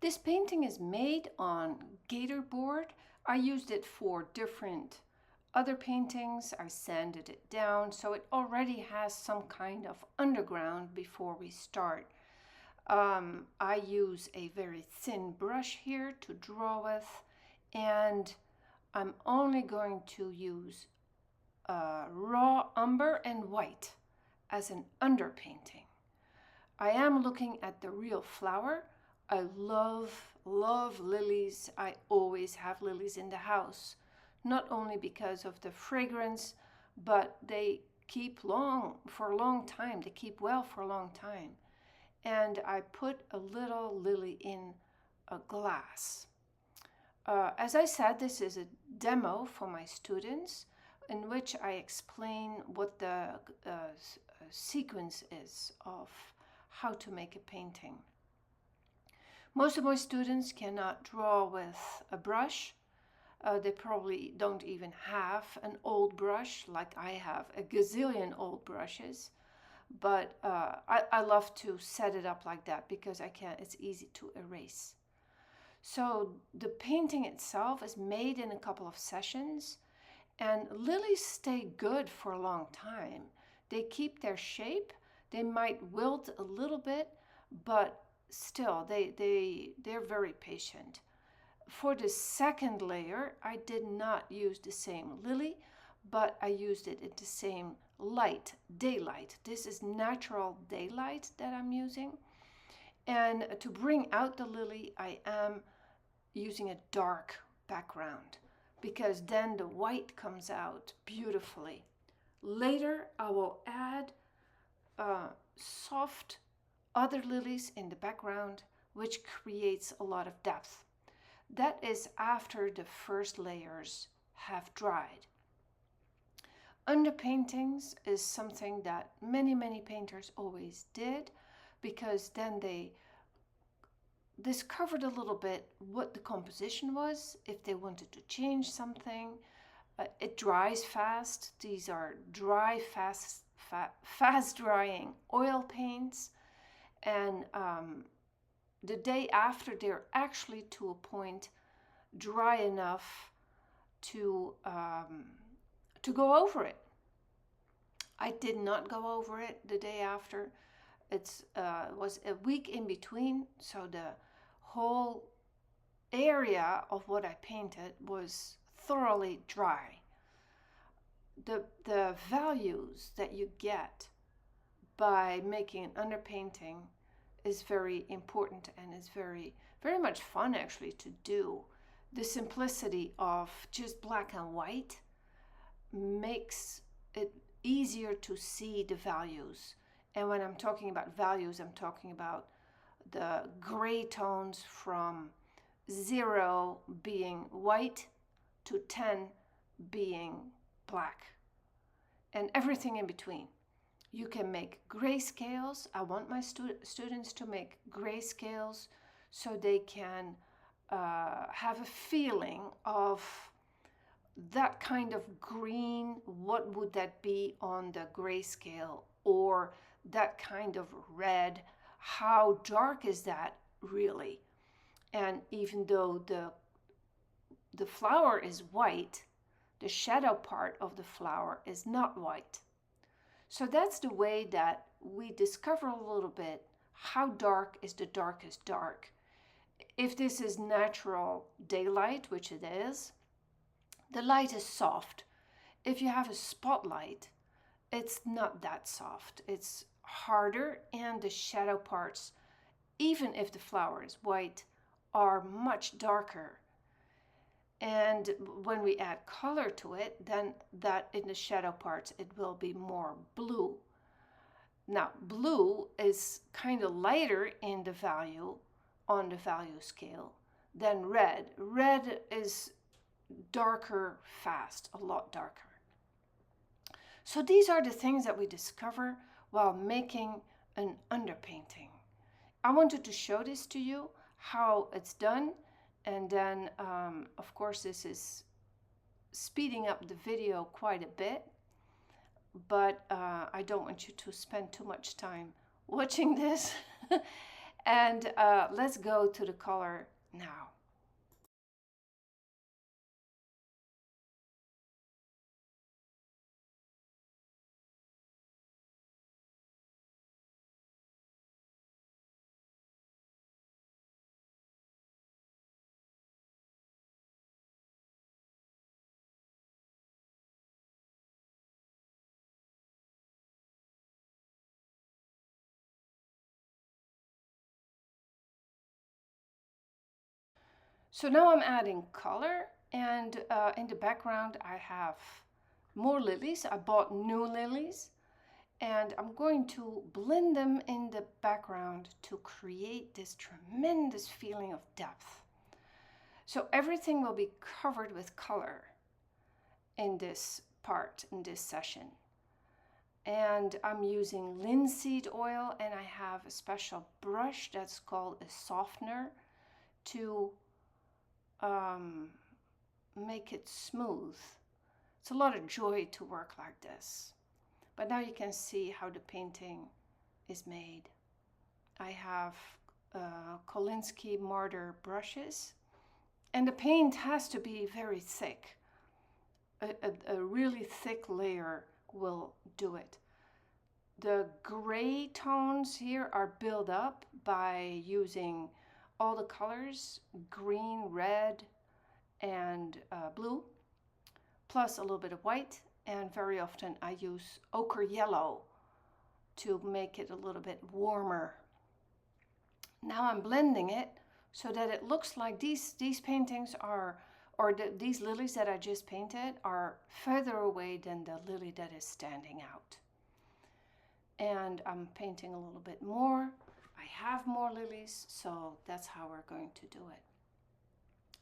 This painting is made on Gator board. I used it for different other paintings. I sanded it down so it already has some kind of underground before we start. I use a very thin brush here to draw with, and I'm only going to use raw umber and white as an underpainting. I am looking at the real flower. I love lilies. I always have lilies in the house, not only because of the fragrance, but they keep for a long time. They keep well for a long time. And I put a little lily in a glass. As I said, this is a demo for my students in which I explain what the sequence is of how to make a painting. Most of my students cannot draw with a brush. They probably don't even have an old brush, like I have a gazillion old brushes. But I love to set it up like that because it's easy to erase. So the painting itself is made in a couple of sessions, and lilies stay good for a long time. They keep their shape. They might wilt a little bit, but still they're very patient. For the second layer, I did not use the same lily, but I used it in the same light, daylight. This is natural daylight that I'm using. And to bring out the lily, I am using a dark background because then the white comes out beautifully. Later, I will add soft other lilies in the background, which creates a lot of depth. That is after the first layers have dried. Underpaintings is something that many painters always did, because then they discovered a little bit what the composition was, if they wanted to change something. It dries fast. These are dry, fast drying oil paints, and the day after they're actually to a point dry enough to go over it. I did not go over it the day after. It was a week in between, so the whole area of what I painted was thoroughly dry. The values that you get by making an underpainting is very important, and is very much fun actually to do. The simplicity of just black and white makes it easier to see the values. And when I'm talking about values, I'm talking about the gray tones from 0 being white to 10 being black, and everything in between. You can make grayscales. I want my students to make grayscales so they can have a feeling of that kind of green. What would that be on the grayscale? Or that kind of red, how dark is that really? And even though the flower is white, the shadow part of the flower is not white. So that's the way that we discover a little bit how dark is the darkest dark. If this is natural daylight, which it is, the light is soft. If you have a spotlight, it's not that soft. It's harder, and the shadow parts, even if the flower is white, are much darker. And when we add color to it, then that in the shadow parts, it will be more blue. Now, blue is kind of lighter in the value, on the value scale, than red. Red is darker fast, a lot darker. So these are the things that we discover while making an underpainting. I wanted to show this to you, how it's done. And then, of course, this is speeding up the video quite a bit, but I don't want you to spend too much time watching this. And let's go to the color now. So now I'm adding color, and in the background I have more lilies. I bought new lilies, and I'm going to blend them in the background to create this tremendous feeling of depth. So everything will be covered with color in this part, in this session. And I'm using linseed oil, and I have a special brush that's called a softener to make it smooth. It's a lot of joy to work like this. But now you can see how the painting is made. I have Kolinsky mortar brushes, and the paint has to be very thick. A really thick layer will do it. The gray tones here are built up by using all the colors, green, red, and blue, plus a little bit of white, and very often I use ochre yellow to make it a little bit warmer. Now I'm blending it so that it looks like these paintings are, or these lilies that I just painted are further away than the lily that is standing out. And I'm painting a little bit more. I have more lilies, so that's how we're going to do it.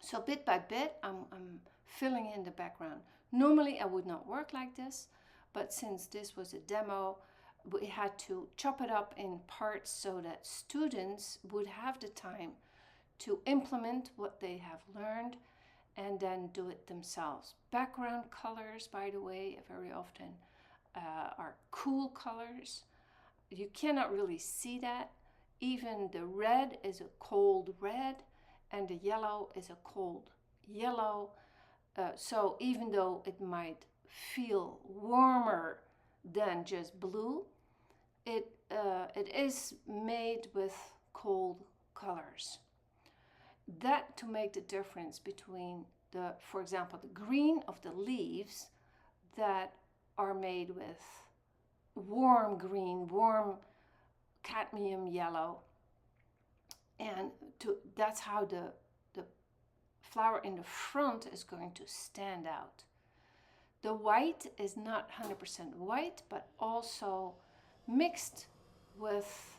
So bit by bit, I'm filling in the background. Normally I would not work like this, but since this was a demo, we had to chop it up in parts so that students would have the time to implement what they have learned and then do it themselves. Background colors, by the way, very often are cool colors. You cannot really see that. Even the red is a cold red, and the yellow is a cold yellow. So even though it might feel warmer than just blue, it is made with cold colors. That to make the difference between the, for example, the green of the leaves that are made with warm green, warm cadmium yellow, and that's how the flower in the front is going to stand out. The white is not 100% white, but also mixed with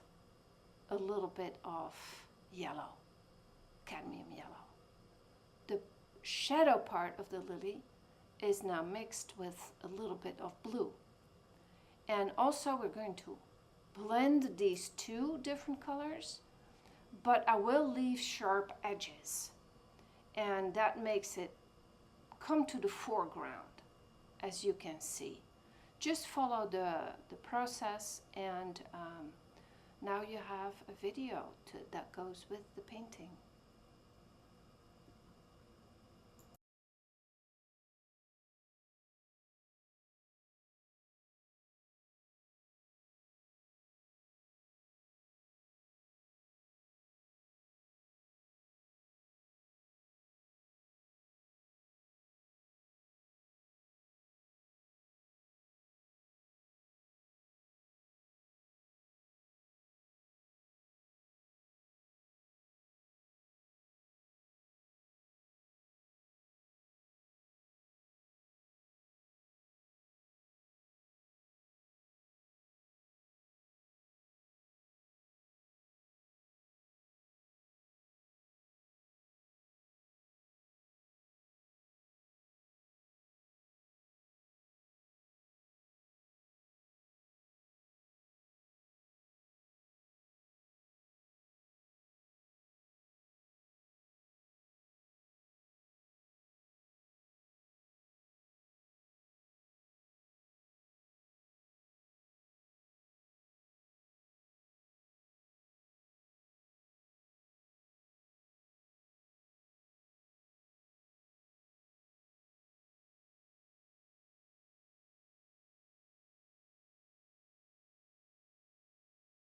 a little bit of yellow, cadmium yellow. The shadow part of the lily is now mixed with a little bit of blue. And also we're going to blend these two different colors, but I will leave sharp edges, and that makes it come to the foreground, as you can see. Just follow the process, and now you have a video that goes with the painting.